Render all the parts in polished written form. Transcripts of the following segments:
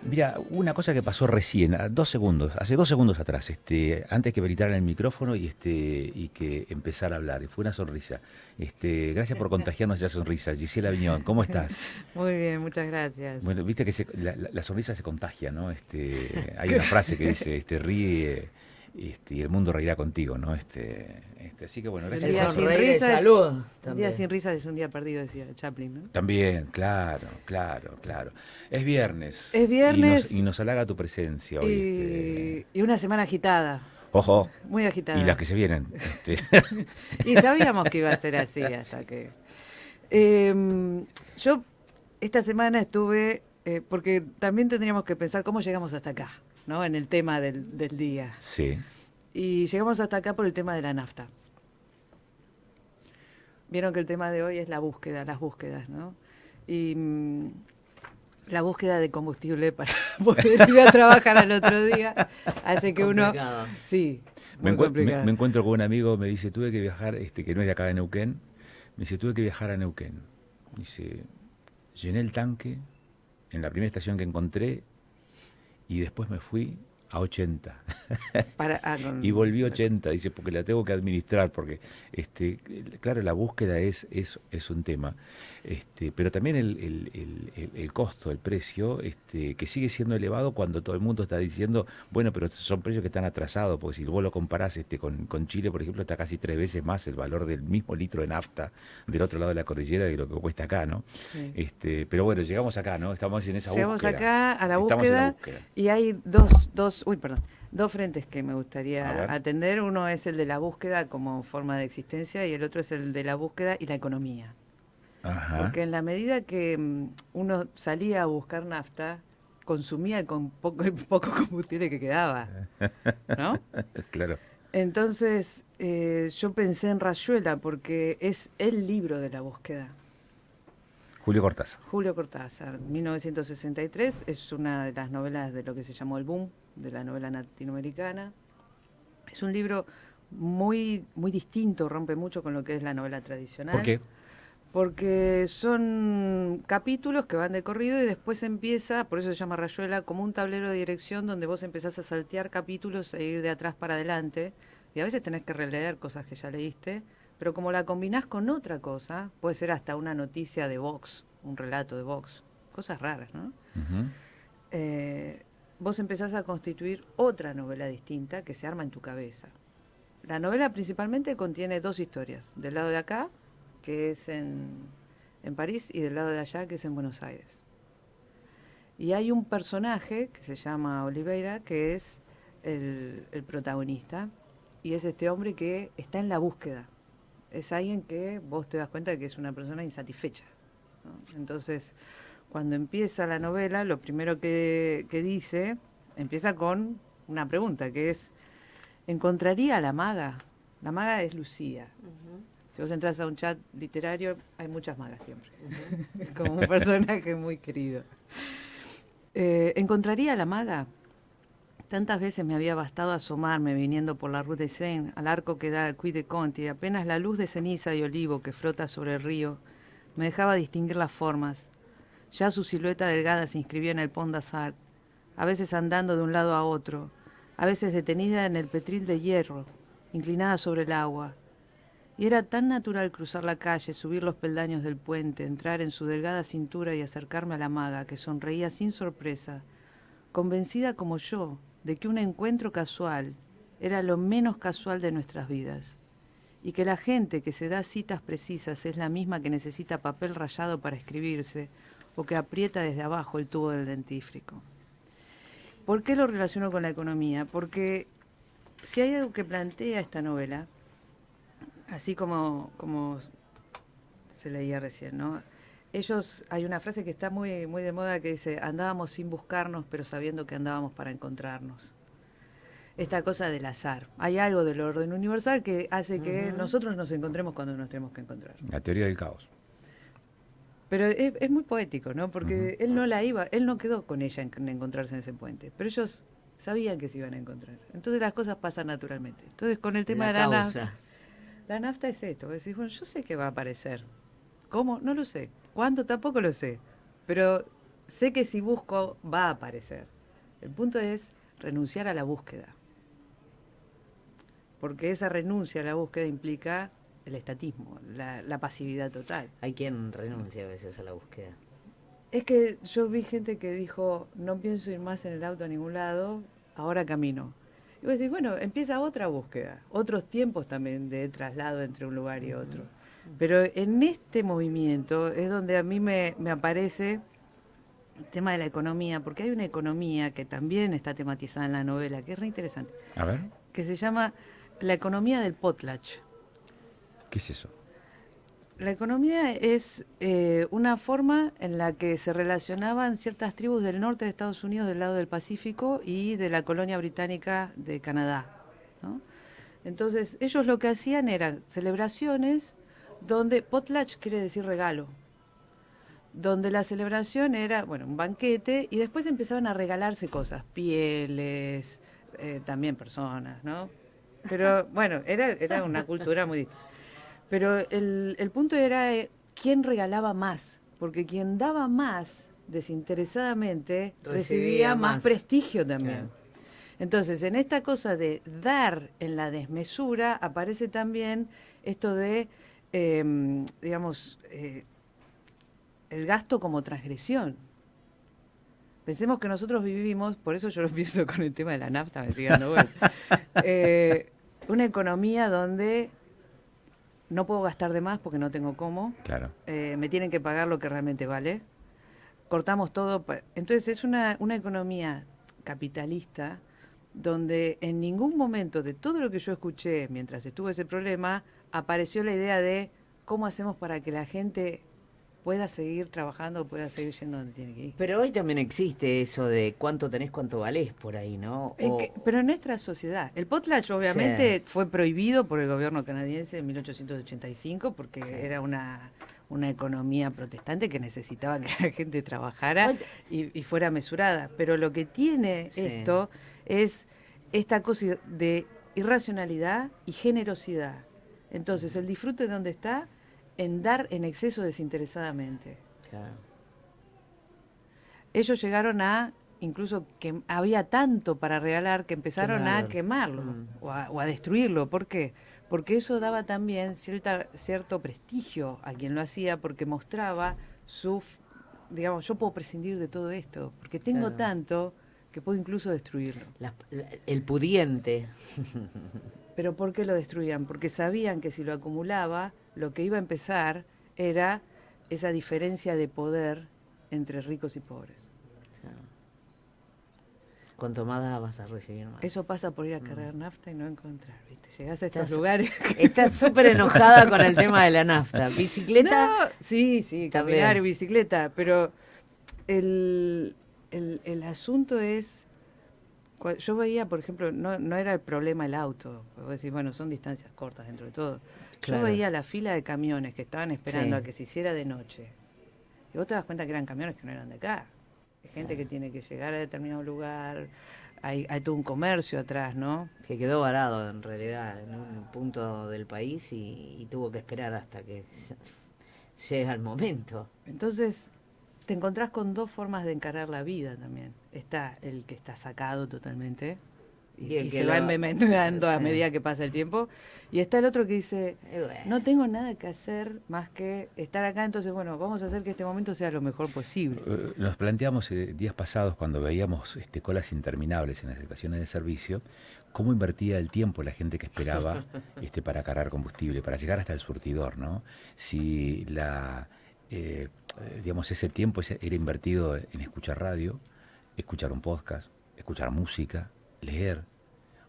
Mira, una cosa que pasó recién, a 2 segundos, hace 2 segundos atrás, antes que habilitaran el micrófono y que empezara a hablar, y fue una sonrisa. Gracias por contagiarnos esa sonrisa. Gisela Viñón, ¿cómo estás? Muy bien, muchas gracias. Bueno, viste que la sonrisa se contagia, ¿no? Hay una frase que dice, ríe, y el mundo reirá contigo, ¿no? Así que bueno, Un gracias día por... sin sonreír es risas, salud un día también. sin risas es un día perdido, decía Chaplin, ¿no? También, claro, claro, claro. Es viernes Es viernes y nos halaga tu presencia hoy, y una semana agitada, Ojo, muy y las agitada. que se vienen. Y sabíamos que iba a ser así hasta que... Yo esta semana estuve, porque también tendríamos que pensar cómo llegamos hasta acá, ¿no? En el tema del día. Sí. Y llegamos hasta acá por el tema de la nafta. Vieron que el tema de hoy es la búsqueda, las búsquedas, ¿no? Y la búsqueda de combustible para poder ir a trabajar al otro día hace que uno... Complicado. Sí, Me, muy complicado. me encuentro con un amigo, me dice, tuve que viajar, que no es de acá de Neuquén, me dice, tuve que viajar a Neuquén. Dice, llené el tanque en la primera estación que encontré y después me fui a 80. Y volví 80, dice, porque la tengo que administrar, porque claro, la búsqueda es un tema, pero también el costo, el precio, que sigue siendo elevado cuando todo el mundo está diciendo, bueno, pero son precios que están atrasados, porque si vos lo comparás con Chile, por ejemplo, está casi 3 veces más el valor del mismo litro de nafta del otro lado de la cordillera de lo que cuesta acá, ¿no? Sí. Pero bueno, llegamos acá, ¿no? Estamos en esa Llegamos búsqueda. acá a la Estamos en la búsqueda búsqueda. y hay dos frentes que me A gustaría ver. atender. Uno es el de la búsqueda como forma de existencia y el otro es el de la búsqueda y la economía. Ajá. Porque en la medida que uno salía a buscar nafta, consumía el poco combustible que quedaba, ¿no? Claro. Entonces yo pensé en Rayuela porque es el libro de la búsqueda. Julio Cortázar. Julio Cortázar, 1963, es una de las novelas de lo que se llamó el boom de la novela latinoamericana. Es un libro muy, muy distinto, rompe mucho con lo que es la novela tradicional. ¿Por qué? Porque son capítulos que van de corrido y después empieza, por eso se llama Rayuela, como un tablero de dirección donde vos empezás a saltear capítulos e ir de atrás para adelante. Y a veces tenés que releer cosas que ya leíste, pero como la combinás con otra cosa, puede ser hasta una noticia de Vox, un relato de Vox, cosas raras, ¿no? Ujú. Vos empezás a constituir otra novela distinta que se arma en tu cabeza. La novela principalmente contiene dos historias, del lado de acá, que es en París, y del lado de allá, que es en Buenos Aires. Y hay un personaje que se llama Oliveira, que es el protagonista, y es este hombre que está en la búsqueda. Es alguien que vos te das cuenta de que es una persona insatisfecha, ¿no? Entonces, cuando empieza la novela, lo primero que dice, empieza con una pregunta, que es, ¿encontraría a la maga? La maga es Lucía. Si vos entras a un chat literario, hay muchas magas siempre. Como un personaje muy querido. ¿Encontraría a la maga? Tantas veces me había bastado asomarme viniendo por la Rue de Seine al arco que da al Puy de Conti, y apenas la luz de ceniza y olivo que flota sobre el río me dejaba distinguir las formas. Ya su silueta delgada se inscribía en el Pont d'Assart, a veces andando de un lado a otro, a veces detenida en el petril de hierro, inclinada sobre el agua. Y era tan natural cruzar la calle, subir los peldaños del puente, entrar en su delgada cintura y acercarme a la maga, que sonreía sin sorpresa, convencida como yo de que un encuentro casual era lo menos casual de nuestras vidas, y que la gente que se da citas precisas es la misma que necesita papel rayado para escribirse o que aprieta desde abajo el tubo del dentífrico. ¿Por qué lo relaciono con la economía? Porque si hay algo que plantea esta novela, así como se leía recién, ¿no? Hay una frase que está muy, muy de moda que dice, andábamos sin buscarnos, pero sabiendo que andábamos para encontrarnos. Esta cosa del azar. Hay algo del orden universal que hace que nosotros nos encontremos cuando nos tenemos que encontrar. La teoría del caos. Pero es muy poético, ¿no? Porque él no quedó con ella en encontrarse en ese puente, pero ellos sabían que se iban a encontrar. Entonces las cosas pasan naturalmente. Entonces con el tema de la nafta, la nafta es esto, decís, yo sé que va a aparecer. ¿Cómo? No lo sé. ¿Cuándo? Tampoco lo sé. Pero sé que si busco va a aparecer. El punto es renunciar a la búsqueda. Porque esa renuncia a la búsqueda implica el estatismo, la pasividad total. Hay quien renuncia a veces a la búsqueda. Es que yo vi gente que dijo, no pienso ir más en el auto a ningún lado, ahora camino. Y vos decís, bueno, empieza otra búsqueda, otros tiempos también de traslado entre un lugar y otro. Pero en este movimiento es donde a mí me aparece el tema de la economía, porque hay una economía que también está tematizada en la novela, que es re interesante, A ver, que se llama la economía del potlatch. ¿qué es eso? La economía es una forma en la que se relacionaban ciertas tribus del norte de Estados Unidos, del lado del Pacífico, y de la colonia británica de Canadá, ¿no? Entonces, ellos lo que hacían eran celebraciones donde potlatch quiere decir regalo, donde la celebración era, bueno, un banquete, y después empezaban a regalarse cosas, pieles, también personas, ¿no? Pero bueno, era una cultura muy... Pero el punto era quién regalaba más, porque quien daba más desinteresadamente recibía más prestigio también. Claro. Entonces, en esta cosa de dar en la desmesura aparece también esto de, digamos, el gasto como transgresión. Pensemos que nosotros vivimos, por eso yo lo empiezo con el tema de la nafta, me sigue dando vuelta, una economía donde no puedo gastar de más porque no tengo cómo. Claro. Me tienen que pagar lo que realmente vale. Cortamos todo. Entonces es una economía capitalista donde en ningún momento de todo lo que yo escuché mientras estuvo ese problema apareció la idea de cómo hacemos para que la gente pueda seguir trabajando, pueda seguir yendo donde tiene que ir. Pero hoy también existe eso de cuánto tenés, cuánto valés por ahí, ¿no? Pero en nuestra sociedad. El potlatch obviamente fue prohibido por el gobierno canadiense en 1885 porque era una economía protestante que necesitaba que la gente trabajara y fuera mesurada. Pero lo que tiene esto es esta cosa de irracionalidad y generosidad. Entonces, el disfrute de dónde está en dar en exceso desinteresadamente. Claro. Ellos llegaron a, incluso que había tanto para regalar que empezaron a quemarlo o a destruirlo. ¿Por qué? Porque eso daba también cierto prestigio a quien lo hacía porque mostraba digamos, yo puedo prescindir de todo esto, porque tengo tanto que puedo incluso destruirlo. El pudiente. ¿Pero por qué lo destruían? Porque sabían que si lo acumulaba, lo que iba a empezar era esa diferencia de poder entre ricos y pobres. Cuanto más das vas a recibir más. Eso pasa por ir a cargar nafta y no encontrar, ¿viste? Llegás a estos lugares... Estás súper enojada con el tema de la nafta. ¿Bicicleta? No, sí, caminar y bicicleta, pero el asunto es... Yo veía, por ejemplo, no era el problema el auto, vos decís, bueno, son distancias cortas dentro de todo. Claro. Yo veía la fila de camiones que estaban esperando a que se hiciera de noche. Y vos te das cuenta que eran camiones que no eran de acá. Hay gente que tiene que llegar a determinado lugar, hay todo un comercio atrás, ¿no? Que quedó varado en realidad en un punto del país y tuvo que esperar hasta que llega el momento. Entonces, te encontrás con dos formas de encarar la vida también. Está el que está sacado totalmente y se va envenenando a medida que pasa el tiempo. Y está el otro que dice, no tengo nada que hacer más que estar acá, entonces bueno, vamos a hacer que este momento sea lo mejor posible. Nos planteamos días pasados, cuando veíamos colas interminables en las estaciones de servicio, cómo invertía el tiempo la gente que esperaba para cargar combustible, para llegar hasta el surtidor, ¿no? Si digamos, ese tiempo era invertido en escuchar radio, escuchar un podcast, escuchar música, leer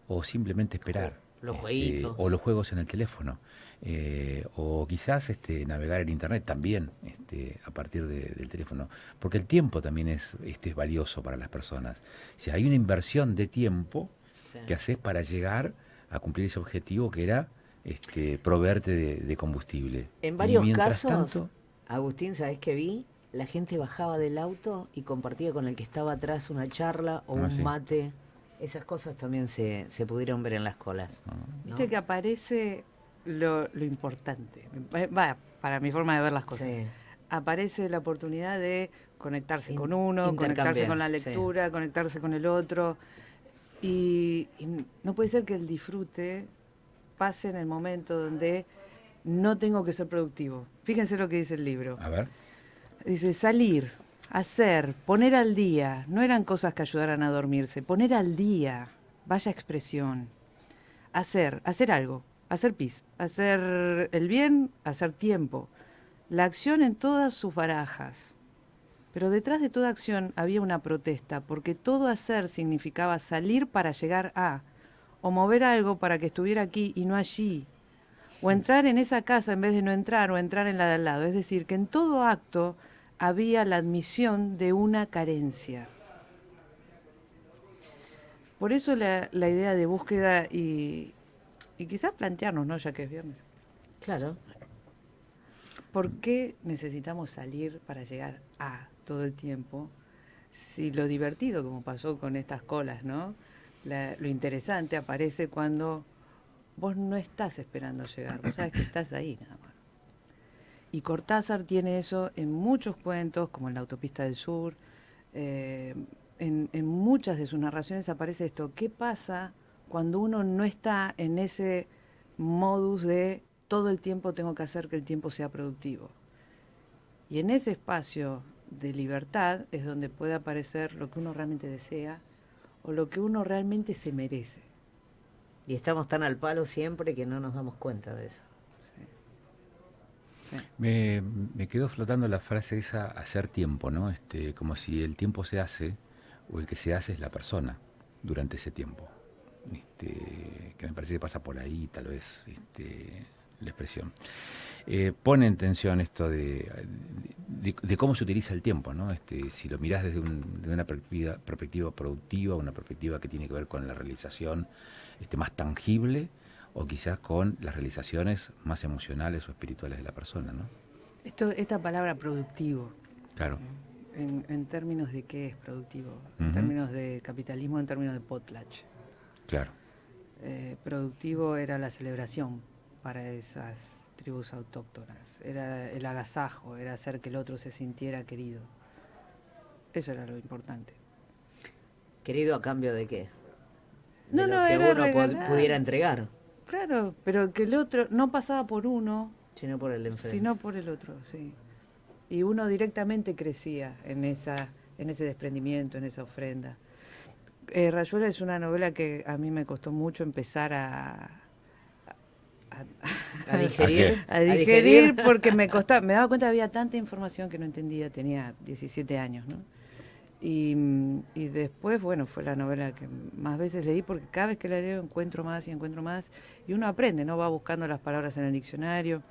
o simplemente esperar. Los jueguitos. O los juegos en el teléfono. O quizás navegar en internet también a partir del teléfono. Porque el tiempo también es valioso para las personas. O sea, hay una inversión de tiempo que haces para llegar a cumplir ese objetivo que era proveerte de combustible. En varios casos, Agustín, ¿sabés qué vi? La gente bajaba del auto y compartía con el que estaba atrás una charla o un mate. Esas cosas también se pudieron ver en las colas. ¿no? Viste que aparece lo importante. Para mi forma de ver las cosas. Aparece la oportunidad de conectarse con uno, conectarse con la lectura, sí, conectarse con el otro. Y no puede ser que el disfrute pase en el momento donde no tengo que ser productivo. Fíjense lo que dice el libro. A ver. Dice, salir, hacer, poner al día. No eran cosas que ayudaran a dormirse. Poner al día, vaya expresión. Hacer algo, hacer pis, hacer el bien, hacer tiempo. La acción en todas sus barajas. Pero detrás de toda acción había una protesta, porque todo hacer significaba salir para llegar a, o mover algo para que estuviera aquí y no allí, o entrar en esa casa en vez de no entrar, o entrar en la de al lado. Es decir, que en todo acto había la admisión de una carencia. Por eso la idea de búsqueda y quizás plantearnos, ¿no?, ya que es viernes. Claro. ¿Por qué necesitamos salir para llegar a todo el tiempo? Si lo divertido, como pasó con estas colas, ¿no? Lo interesante aparece cuando vos no estás esperando llegar, vos sabés que estás ahí nada más. Y Cortázar tiene eso en muchos cuentos, como en La autopista del sur, en muchas de sus narraciones aparece esto. ¿Qué pasa cuando uno no está en ese modus de todo el tiempo tengo que hacer que el tiempo sea productivo? Y en ese espacio de libertad es donde puede aparecer lo que uno realmente desea o lo que uno realmente se merece. Y estamos tan al palo siempre que no nos damos cuenta de eso. Sí. Me quedó flotando la frase esa, hacer tiempo, ¿no? Como si el tiempo se hace, o el que se hace es la persona durante ese tiempo. Que me parece que pasa por ahí, tal vez, la expresión. Pone en tensión esto de cómo se utiliza el tiempo, ¿no? Si lo mirás desde una perspectiva productiva, una perspectiva que tiene que ver con la realización más tangible, o quizás con las realizaciones más emocionales o espirituales de la persona, ¿no? Esta palabra productivo, claro, en términos de qué es productivo, en términos de capitalismo, en términos de potlatch. Claro. Productivo era la celebración para esas tribus autóctonas, era el agasajo, era hacer que el otro se sintiera querido. Eso era lo importante. ¿Querido a cambio de qué? No, lo que era uno pudiera entregar. Claro, pero que el otro no pasaba por uno, sino por el enfrente. Sino por el otro, sí. Y uno directamente crecía en ese desprendimiento, en esa ofrenda. Rayuela es una novela que a mí me costó mucho empezar a digerir. ¿A digerir? Porque me daba cuenta que había tanta información que no entendía, tenía 17 años, ¿no? Y después, bueno, fue la novela que más veces leí, porque cada vez que la leo encuentro más, y uno aprende, ¿no? Va buscando las palabras en el diccionario,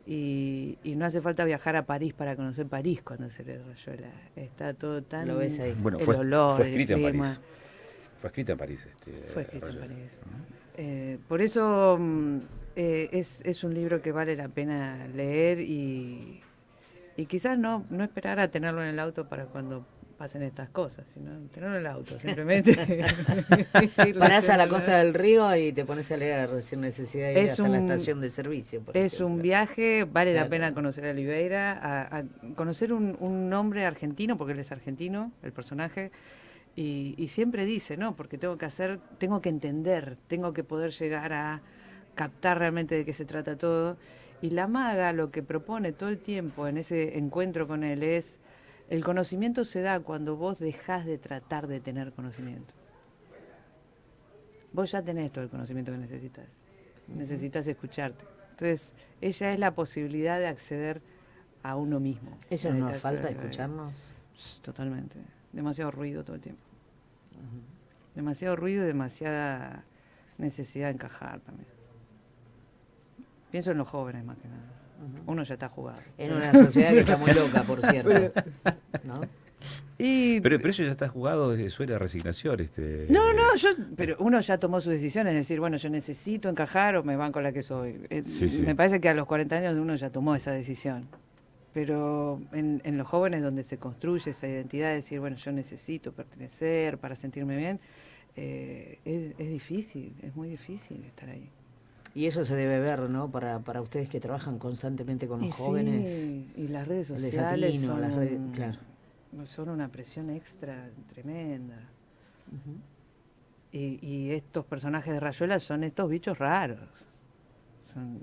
y no hace falta viajar a París para conocer París cuando se lee Rayuela. Está todo tan... Lo ves ahí. Bueno, el olor, fue escrita el en clima. París. Fue escrita en París. Fue escrita Rayuela. en París. Por eso es un libro que vale la pena leer y quizás no esperar a tenerlo en el auto para cuando pasen estas cosas, sino tenerlo en el auto, simplemente. Parás a la costa del río y te pones a leer sin necesidad de ir hasta la estación de servicio. Es un viaje, vale claro. La pena conocer a Oliveira, a conocer un hombre argentino, porque él es argentino, el personaje, y siempre dice, ¿no? Porque tengo que entender, tengo que poder llegar a captar realmente de qué se trata todo. Y la maga lo que propone todo el tiempo en ese encuentro con él es: el conocimiento se da cuando vos dejás de tratar de tener conocimiento. Vos ya tenés todo el conocimiento que necesitas. Necesitas escucharte. Entonces, ella es la posibilidad de acceder a uno mismo. ¿Eso nos falta, escucharnos? Totalmente. Demasiado ruido todo el tiempo. Demasiado ruido y demasiada necesidad de encajar también. Pienso en los jóvenes más que nada. Uno ya está jugado. En una sociedad que está muy loca, por cierto. ¿No? Pero eso ya está jugado, suena a resignación. Pero uno ya tomó su decisión, es decir, bueno, yo necesito encajar o me van con la que soy. Sí. Me parece que a los 40 años uno ya tomó esa decisión. Pero en los jóvenes, donde se construye esa identidad de decir, bueno, yo necesito pertenecer para sentirme bien, es difícil, es muy difícil estar ahí. Y eso se debe ver, ¿no? Para ustedes que trabajan constantemente con los jóvenes. Sí, y las redes el sociales desatino, son las redes, claro. son una presión extra tremenda. Y estos personajes de Rayuela son estos bichos raros.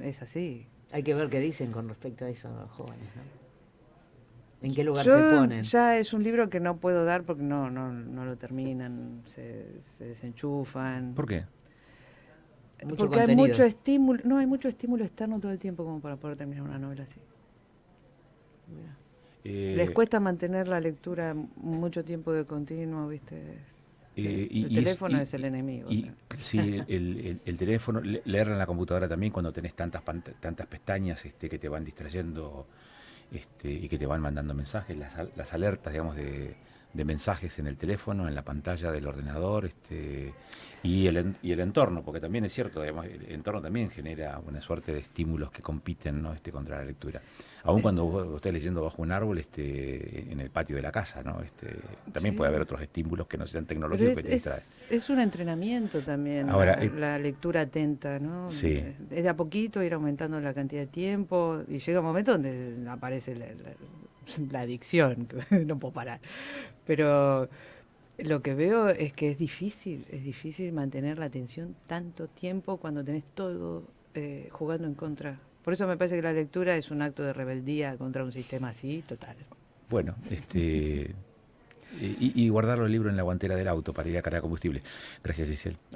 Es así. Hay que ver qué dicen con respecto a eso los jóvenes, ¿no? ¿En qué lugar se ponen? Ya es un libro que no puedo dar porque no lo terminan, se desenchufan. ¿Por qué? Mucho porque contenido. hay mucho estímulo, no, hay mucho estímulo externo todo el tiempo como para poder terminar una novela así. Les cuesta mantener la lectura mucho tiempo de continuo, ¿viste? El teléfono es el enemigo. Sí, el teléfono, leer en la computadora también cuando tenés tantas pestañas que te van distrayendo y que te van mandando mensajes, las alertas, digamos, de mensajes en el teléfono, en la pantalla del ordenador, y el entorno, porque también es cierto, digamos, el entorno también genera una suerte de estímulos que compiten, ¿no? Contra la lectura. Aún cuando vos estés leyendo bajo un árbol en el patio de la casa, ¿no? También puede haber otros estímulos que no sean tecnológicos que te distraen. Es un entrenamiento también. Ahora, la lectura atenta, ¿no? Sí. Es de a poquito ir aumentando la cantidad de tiempo y llega un momento donde aparece la adicción, que no puedo parar. Pero lo que veo es que es difícil mantener la atención tanto tiempo cuando tenés todo jugando en contra. Por eso me parece que la lectura es un acto de rebeldía contra un sistema así, total. Bueno, y guardar los libros en la guantera del auto para ir a cargar combustible. Gracias, Giselle.